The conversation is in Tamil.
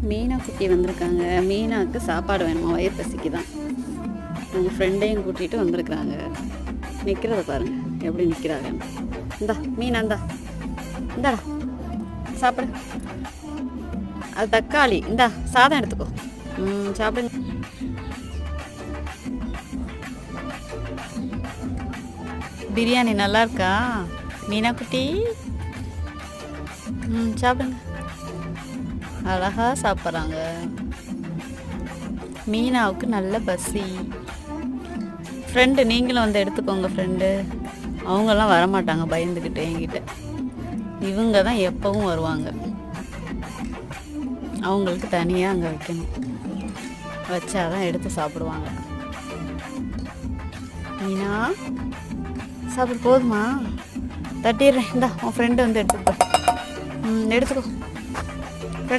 மீனா குட்டி வந்திருக்காங்க. மீனாவுக்கு சாப்பாடு வேணுமா, வயிறு பசிக்கு தான். அவங்க ஃப்ரெண்டையும் கூட்டிகிட்டு வந்திருக்கிறாங்க. நிற்கிறத பாருங்கள் எப்படி நிற்கிறாங்க. இந்தா மீனா, இந்தாடா சாப்பிடு. அது தக்காளி. இந்தா சாதம் எடுத்துக்கோ. சாப்பிடுங்க. பிரியாணி நல்லா இருக்கா மீனா குட்டி? சாப்பிடுங்க. அழகா சாப்பிட்றாங்க. மீனாவுக்கு நல்ல பசி. ஃப்ரெண்டு நீங்களும் வந்து எடுத்துக்கோங்க. ஃப்ரெண்டு அவங்கெல்லாம் வரமாட்டாங்க பயந்துக்கிட்டு என்கிட்ட. இவங்க தான் எப்பவும் வருவாங்க. அவங்களுக்கு தனியாக அங்கே வைக்கணும். வச்சாதான் எடுத்து சாப்பிடுவாங்க. மீனா சாப்பிடு. போதுமா? தட்டிடுறேன். இந்தா உன் ஃப்ரெண்டு வந்து எடுத்துக்கோ. எடுத்துக்கோ.